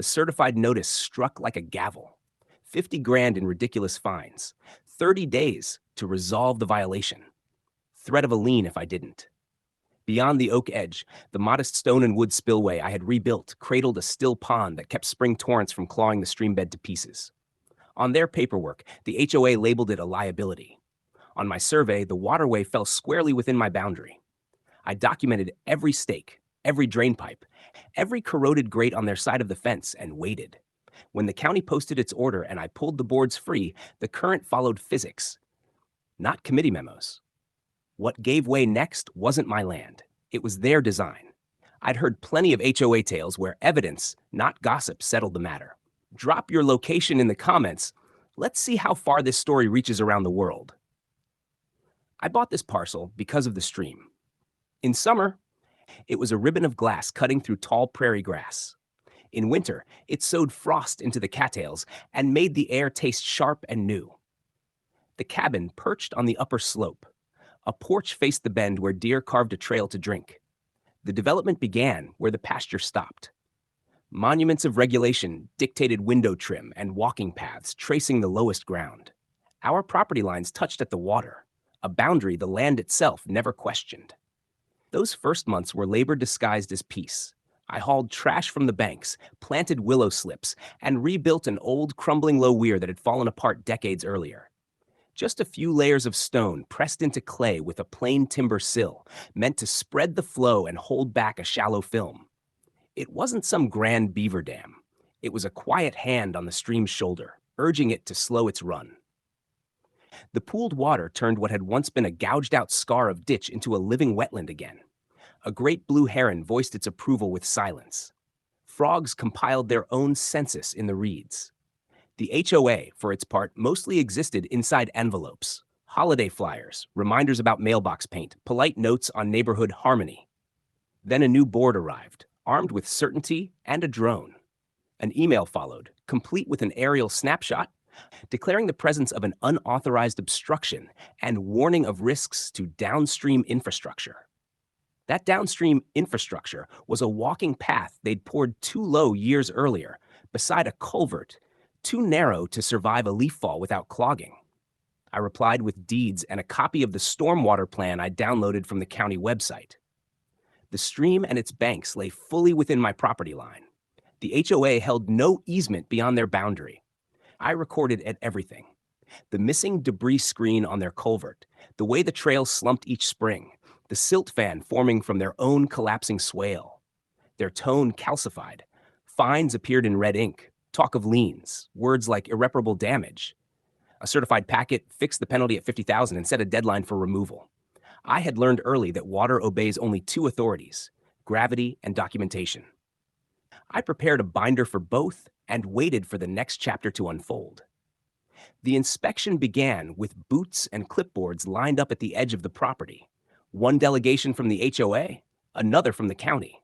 The certified notice struck like a gavel. 50 grand in ridiculous fines. 30 days to resolve the violation. Threat of a lien if I didn't. Beyond the oak edge, the modest stone and wood spillway I had rebuilt cradled a still pond that kept spring torrents from clawing the streambed to pieces. On their paperwork, the HOA labeled it a liability. On my survey, the waterway fell squarely within my boundary. I documented every stake, every drain pipe, every corroded grate on their side of the fence, and waited. When the county posted its order and I pulled the boards free, the current followed physics, not committee memos. What gave way next wasn't my land. It was their design. I'd heard plenty of HOA tales where evidence, not gossip, settled the matter. Drop your location in the comments. Let's see how far this story reaches around the world. I bought this parcel because of the stream. In summer, it was a ribbon of glass cutting through tall prairie grass. In winter, it sowed frost into the cattails and made the air taste sharp and new. The cabin perched on the upper slope. A porch faced the bend where deer carved a trail to drink. The development began where the pasture stopped. Monuments of regulation dictated window trim and walking paths tracing the lowest ground. Our property lines touched at the water, a boundary the land itself never questioned. Those first months were labor disguised as peace. I hauled trash from the banks, planted willow slips, and rebuilt an old, crumbling low weir that had fallen apart decades earlier. Just a few layers of stone pressed into clay with a plain timber sill, meant to spread the flow and hold back a shallow film. It wasn't some grand beaver dam. It was a quiet hand on the stream's shoulder, urging it to slow its run. The pooled water turned what had once been a gouged-out scar of ditch into a living wetland again. A great blue heron voiced its approval with silence. Frogs compiled their own census in the reeds. The HOA, for its part, mostly existed inside envelopes. Holiday flyers, reminders about mailbox paint, polite notes on neighborhood harmony. Then a new board arrived, armed with certainty and a drone. An email followed, complete with an aerial snapshot, declaring the presence of an unauthorized obstruction and warning of risks to downstream infrastructure. That downstream infrastructure was a walking path they'd poured too low years earlier, beside a culvert, too narrow to survive a leaf fall without clogging. I replied with deeds and a copy of the stormwater plan I downloaded from the county website. The stream and its banks lay fully within my property line. The HOA held no easement beyond their boundary. I recorded at everything. The missing debris screen on their culvert, the way the trail slumped each spring, the silt fan forming from their own collapsing swale. Their tone calcified. Fines appeared in red ink, talk of liens, words like irreparable damage. A certified packet fixed the penalty at $50,000 and set a deadline for removal. I had learned early that water obeys only two authorities, gravity and documentation. I prepared a binder for both and waited for the next chapter to unfold. The inspection began with boots and clipboards lined up at the edge of the property. One delegation from the HOA, another from the county.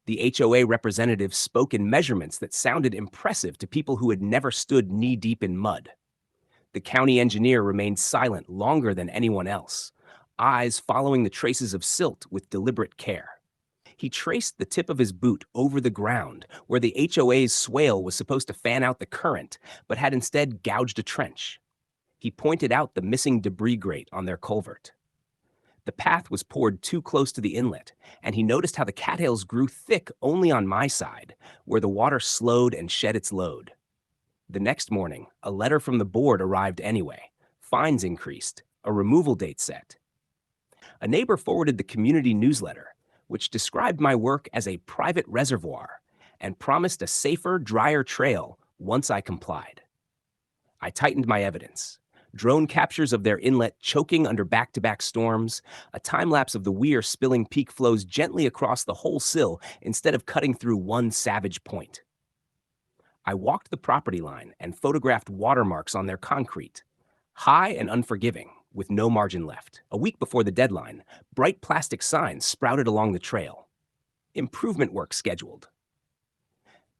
The HOA representative spoke in measurements that sounded impressive to people who had never stood knee-deep in mud. The county engineer remained silent longer than anyone else, eyes following the traces of silt with deliberate care. He traced the tip of his boot over the ground where the HOA's swale was supposed to fan out the current, but had instead gouged a trench. He pointed out the missing debris grate on their culvert. The path was poured too close to the inlet, and he noticed how the cattails grew thick only on my side, where the water slowed and shed its load. The next morning, a letter from the board arrived anyway. Fines increased, a removal date set. A neighbor forwarded the community newsletter, which described my work as a private reservoir and promised a safer, drier trail once I complied. I tightened my evidence. Drone captures of their inlet choking under back-to-back storms, a time-lapse of the weir spilling peak flows gently across the whole sill instead of cutting through one savage point. I walked the property line and photographed watermarks on their concrete, high and unforgiving, with no margin left. A week before the deadline, bright plastic signs sprouted along the trail. Improvement work scheduled.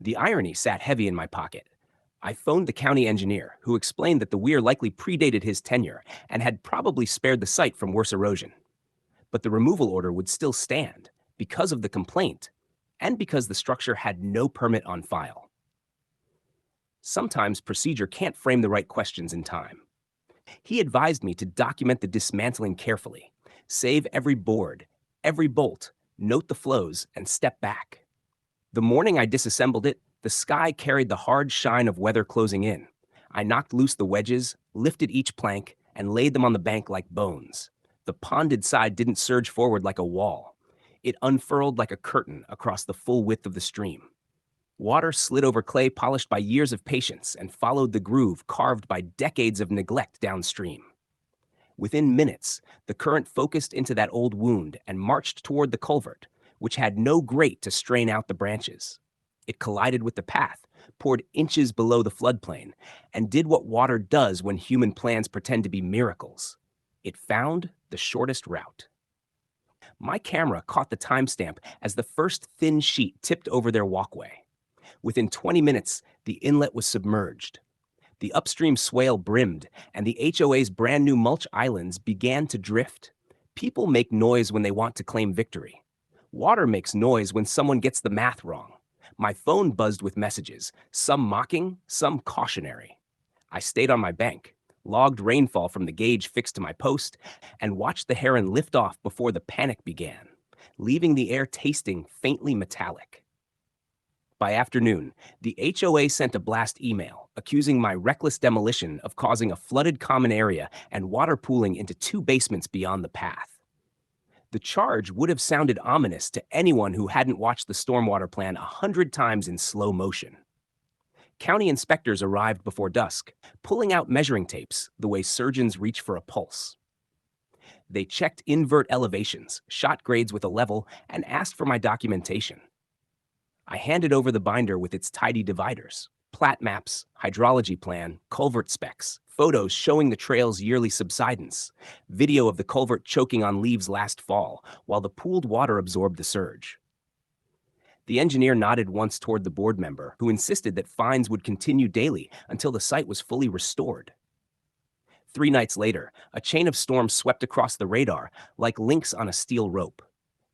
The irony sat heavy in my pocket. I phoned the county engineer, who explained that the weir likely predated his tenure and had probably spared the site from worse erosion. But the removal order would still stand because of the complaint and because the structure had no permit on file. Sometimes procedure can't frame the right questions in time. He advised me to document the dismantling carefully, save every board, every bolt, note the flows, and step back. The morning I disassembled it, the sky carried the hard shine of weather closing in. I knocked loose the wedges, lifted each plank, and laid them on the bank like bones. The ponded side didn't surge forward like a wall. It unfurled like a curtain across the full width of the stream. Water slid over clay polished by years of patience and followed the groove carved by decades of neglect downstream. Within minutes, the current focused into that old wound and marched toward the culvert, which had no grate to strain out the branches. It collided with the path, poured inches below the floodplain, and did what water does when human plans pretend to be miracles. It found the shortest route. My camera caught the timestamp as the first thin sheet tipped over their walkway. Within 20 minutes, the inlet was submerged. The upstream swale brimmed, and the HOA's brand new mulch islands began to drift. People make noise when they want to claim victory. Water makes noise when someone gets the math wrong. My phone buzzed with messages, some mocking, some cautionary. I stayed on my bank, logged rainfall from the gauge fixed to my post, and watched the heron lift off before the panic began, leaving the air tasting faintly metallic. By afternoon, the HOA sent a blast email accusing my reckless demolition of causing a flooded common area and water pooling into 2 basements beyond the path. The charge would have sounded ominous to anyone who hadn't watched the stormwater plan 100 times in slow motion. County inspectors arrived before dusk, pulling out measuring tapes the way surgeons reach for a pulse. They checked invert elevations, shot grades with a level, and asked for my documentation. I handed over the binder with its tidy dividers, plat maps, hydrology plan, culvert specs, photos showing the trail's yearly subsidence, video of the culvert choking on leaves last fall while the pooled water absorbed the surge. The engineer nodded once toward the board member, who insisted that fines would continue daily until the site was fully restored. 3 nights later, a chain of storms swept across the radar like links on a steel rope.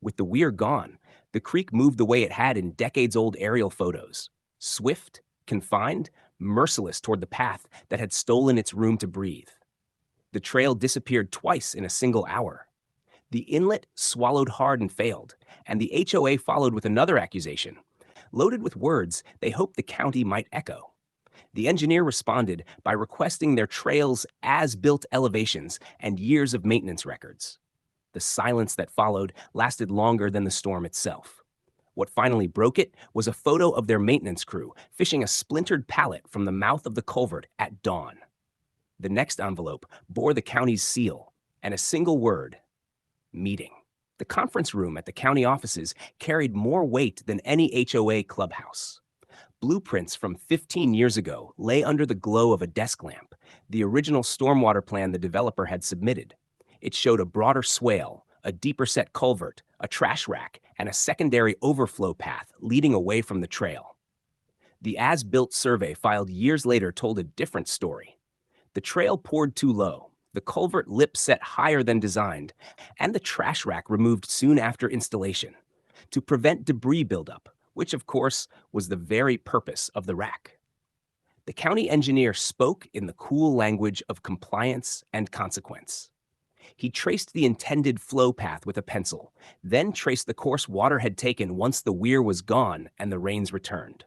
With the weir gone, the creek moved the way it had in decades-old aerial photos. Swift, confined, merciless toward the path that had stolen its room to breathe. The trail disappeared twice in a single hour. The inlet swallowed hard and failed, and the HOA followed with another accusation, loaded with words they hoped the county might echo. The engineer responded by requesting their trail's as-built elevations and years of maintenance records. The silence that followed lasted longer than the storm itself. What finally broke it was a photo of their maintenance crew fishing a splintered pallet from the mouth of the culvert at dawn. The next envelope bore the county's seal and a single word: meeting. The conference room at the county offices carried more weight than any HOA clubhouse. Blueprints from 15 years ago lay under the glow of a desk lamp, the original stormwater plan the developer had submitted. It showed a broader swale, a deeper set culvert, a trash rack, and a secondary overflow path leading away from the trail. The as-built survey filed years later told a different story. The trail poured too low, the culvert lip set higher than designed, and the trash rack removed soon after installation to prevent debris buildup, which of course was the very purpose of the rack. The county engineer spoke in the cool language of compliance and consequence. He traced the intended flow path with a pencil, then traced the course water had taken once the weir was gone and the rains returned.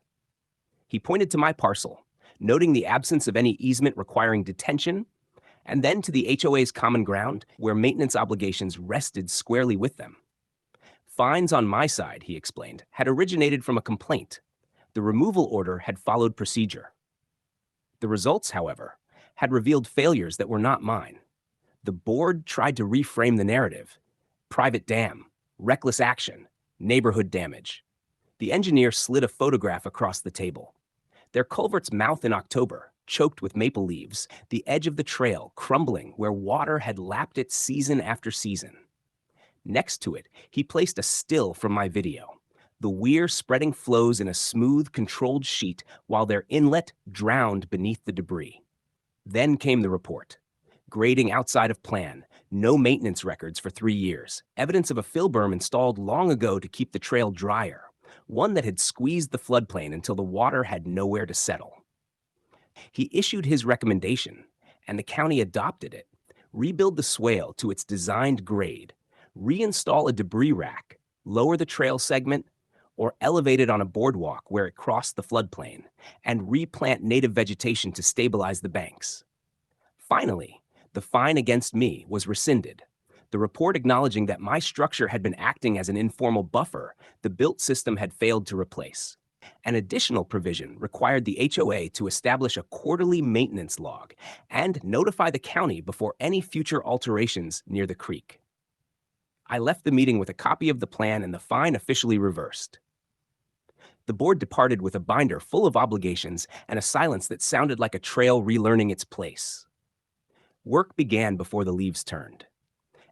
He pointed to my parcel, noting the absence of any easement requiring detention, and then to the HOA's common ground, where maintenance obligations rested squarely with them. Fines on my side, he explained, had originated from a complaint. The removal order had followed procedure. The results, however, had revealed failures that were not mine. The board tried to reframe the narrative: private dam, reckless action, neighborhood damage. The engineer slid a photograph across the table. Their culvert's mouth in October, choked with maple leaves, the edge of the trail crumbling where water had lapped it season after season. Next to it, he placed a still from my video, the weir spreading flows in a smooth, controlled sheet while their inlet drowned beneath the debris. Then came the report. Grading outside of plan, no maintenance records for 3 years, evidence of a fill berm installed long ago to keep the trail drier, one that had squeezed the floodplain until the water had nowhere to settle. He issued his recommendation, and the county adopted it. Rebuild the swale to its designed grade, reinstall a debris rack, lower the trail segment, or elevate it on a boardwalk where it crossed the floodplain, and replant native vegetation to stabilize the banks. Finally, the fine against me was rescinded. The report acknowledging that my structure had been acting as an informal buffer the built system had failed to replace. An additional provision required the HOA to establish a quarterly maintenance log and notify the county before any future alterations near the creek. I left the meeting with a copy of the plan and the fine officially reversed. The board departed with a binder full of obligations and a silence that sounded like a trail relearning its place. Work began before the leaves turned.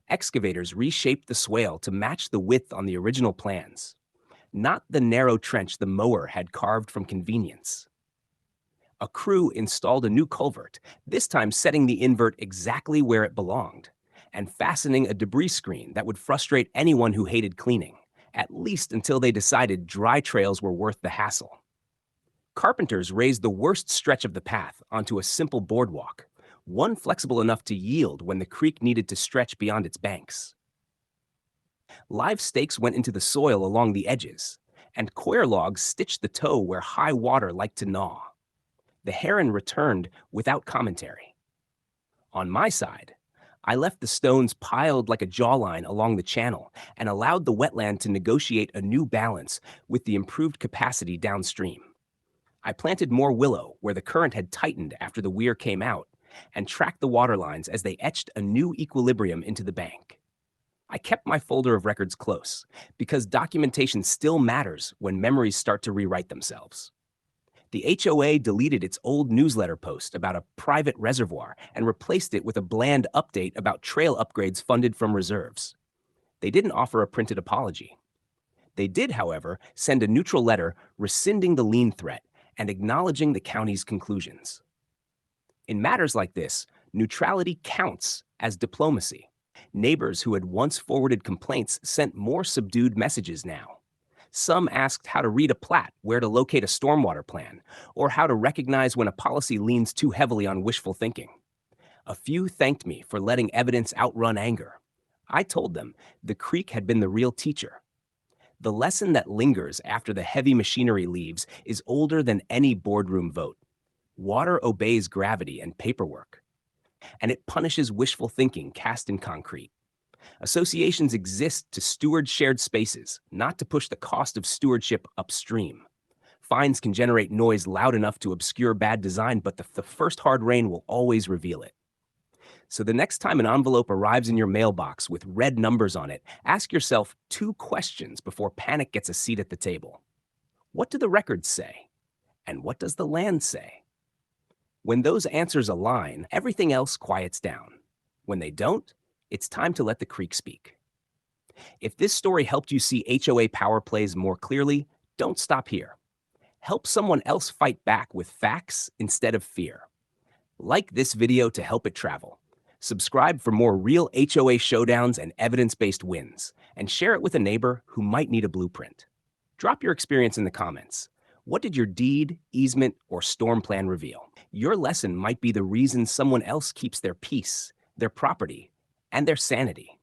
Excavators reshaped the swale to match the width on the original plans, not the narrow trench the mower had carved from convenience. A crew installed a new culvert, this time setting the invert exactly where it belonged, and fastening a debris screen that would frustrate anyone who hated cleaning, at least until they decided dry trails were worth the hassle. Carpenters raised the worst stretch of the path onto a simple boardwalk, one flexible enough to yield when the creek needed to stretch beyond its banks. Live stakes went into the soil along the edges, and coir logs stitched the toe where high water liked to gnaw. The heron returned without commentary. On my side, I left the stones piled like a jawline along the channel and allowed the wetland to negotiate a new balance with the improved capacity downstream. I planted more willow where the current had tightened after the weir came out and tracked the water lines as they etched a new equilibrium into the bank. I kept my folder of records close because documentation still matters when memories start to rewrite themselves. The HOA deleted its old newsletter post about a private reservoir and replaced it with a bland update about trail upgrades funded from reserves. They didn't offer a printed apology. They did, however, send a neutral letter rescinding the lien threat and acknowledging the county's conclusions. In matters like this, neutrality counts as diplomacy. Neighbors who had once forwarded complaints sent more subdued messages now. Some asked how to read a plat, where to locate a stormwater plan, or how to recognize when a policy leans too heavily on wishful thinking. A few thanked me for letting evidence outrun anger. I told them the creek had been the real teacher. The lesson that lingers after the heavy machinery leaves is older than any boardroom vote. Water obeys gravity and paperwork, and it punishes wishful thinking cast in concrete. Associations exist to steward shared spaces, not to push the cost of stewardship upstream. Fines can generate noise loud enough to obscure bad design, but the first hard rain will always reveal it. So the next time an envelope arrives in your mailbox with red numbers on it, ask yourself 2 questions before panic gets a seat at the table. What do the records say? And what does the land say? When those answers align, everything else quiets down. When they don't, it's time to let the creek speak. If this story helped you see HOA power plays more clearly, don't stop here. Help someone else fight back with facts instead of fear. Like this video to help it travel. Subscribe for more real HOA showdowns and evidence-based wins, and share it with a neighbor who might need a blueprint. Drop your experience in the comments. What did your deed, easement, or storm plan reveal? Your lesson might be the reason someone else keeps their peace, their property, and their sanity.